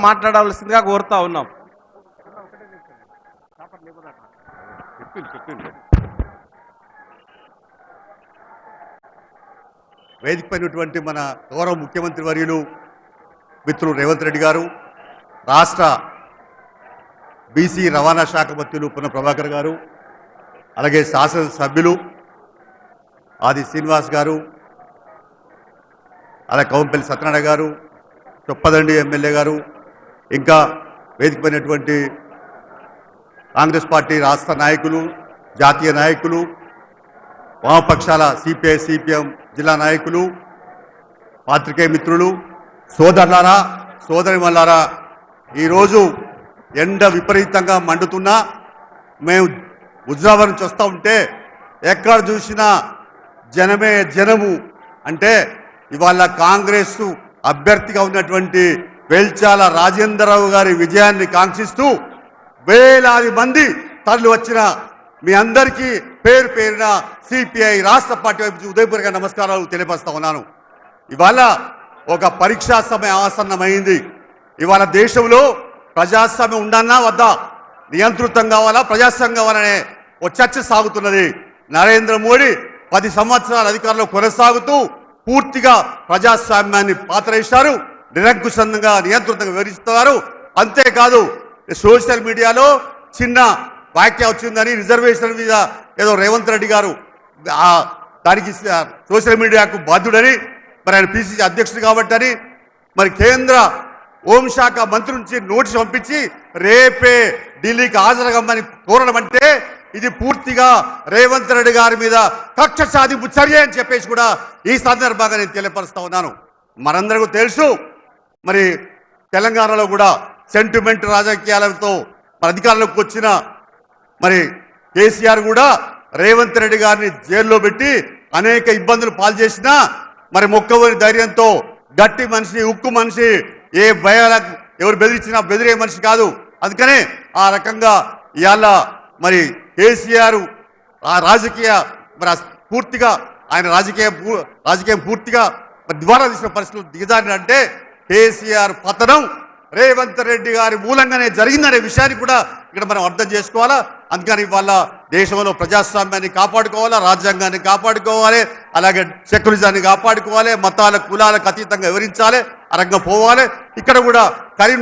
మాట్లాడవలసిందిగా కోరుతా ఉన్నాం. వేదిక పైనటువంటి మన గౌరవ ముఖ్యమంత్రి వర్యులు మిత్రులు రేవంత్ రెడ్డి గారు, రాష్ట్ర బీసీ రవాణా శాఖ మంత్రులు పున్న ప్రభాకర్ గారు, అలాగే శాసనసభ్యులు ఆది శ్రీనివాస్ గారు, అలాగే కౌంపల్లి సత్యనారాయణ గారు, చొప్పదండి ఎమ్మెల్యే గారు, ఇంకా వేదిక పైనటువంటి కాంగ్రెస్ పార్టీ రాష్ట్ర నాయకులు, జాతీయ నాయకులు, వామపక్షాల సిపిఐ సిపిఎం జిల్లా నాయకులు, పాత్రికేయ మిత్రులు, సోదరులారా సోదరిమల్లారా, ఈరోజు ఎండ విపరీతంగా మండుతున్నా మేము హుజరాబాద్ నుంచి వస్తూ ఉంటే ఎక్కడ చూసినా జనమే జనము. అంటే ఇవాళ కాంగ్రెస్ అభ్యర్థిగా ఉన్నటువంటి వెల్చాల రాజేంద్రరావు గారి విజయాన్ని కాంక్షిస్తూ వేలాది మంది తరలి వచ్చిన మీ అందరికీ పేరు పేరున సిపిఐ రాష్ట్ర పార్టీ వైపు ఉదయపూర్వక నమస్కారాలు తెలియపరుస్తా ఉన్నాను. ఇవాళ ఒక పరీక్షా సమయం ఆసన్నమైంది. ఇవాళ దేశంలో ప్రజాస్వామ్యం ఉండన్నా వద్దా, నియంత్రితం కావాలా, ప్రజాస్వామ్యం కావాలనే ఒక చర్చ సాగుతున్నది. నరేంద్ర మోడీ 10 సంవత్సరాల అధికారంలో కొనసాగుతూ పూర్తిగా ప్రజాస్వామ్యాన్ని పాతరేశారు, నిరంకుశంగా నియంత్రితంగా వివరిస్తున్నారు. అంతేకాదు సోషల్ మీడియాలో చిన్న వ్యాఖ్య వచ్చిందని రిజర్వేషన్ మీద ఏదో రేవంత్ రెడ్డి గారు దానికి సోషల్ మీడియాకు బాధ్యుడని, మరి ఆయన పిసిసి అధ్యక్షుడు కాబట్టి అని, మరి కేంద్ర హోంశాఖ మంత్రి నుంచి నోటీసు పంపించి రేపే ఢిల్లీకి హాజరగమ్మని కోరడం అంటే ఇది పూర్తిగా రేవంత్ రెడ్డి గారి మీద కక్ష సాధింపు చర్య అని చెప్పేసి కూడా ఈ సందర్భంగా నేను తెలియపరుస్తా ఉన్నాను. మనందరికీ తెలుసు, మరి తెలంగాణలో కూడా సెంటిమెంట్ రాజకీయాలతో అధికారంలోకి వచ్చిన మరి కేసీఆర్ కూడా రేవంత్ రెడ్డి గారిని జైల్లో పెట్టి అనేక ఇబ్బందులు పాలు చేసినా మరి మొక్కవని ధైర్యంతో గట్టి మనిషి, ఉక్కు మనిషి, ఏ భయాలకు ఎవరు బెదిరించినా బెదిరే మనిషి కాదు. అందుకనే ఆ రకంగా ఇవాళ మరి కేసీఆర్ ఆ రాజకీయ మరి పూర్తిగా ఆయన రాజకీయం పూర్తిగా ద్వారా తీసిన పరిస్థితులు దిగజారినంటే కేసీఆర్ పతనం రేవంత్ రెడ్డి గారి మూలంగానే జరిగిందనే విషయాన్ని కూడా ఇక్కడ మనం అర్థం చేసుకోవాలా. అందుకని ఇవాళ దేశంలో ప్రజాస్వామ్యాన్ని కాపాడుకోవాలా, రాజ్యాంగాన్ని కాపాడుకోవాలి, అలాగే సెక్యులరిజాన్ని కాపాడుకోవాలి, మతాల కులాలకు అతీతంగా వివరించాలి, ఆ రంగం పోవాలి. ఇక్కడ కూడా కరీంనగర్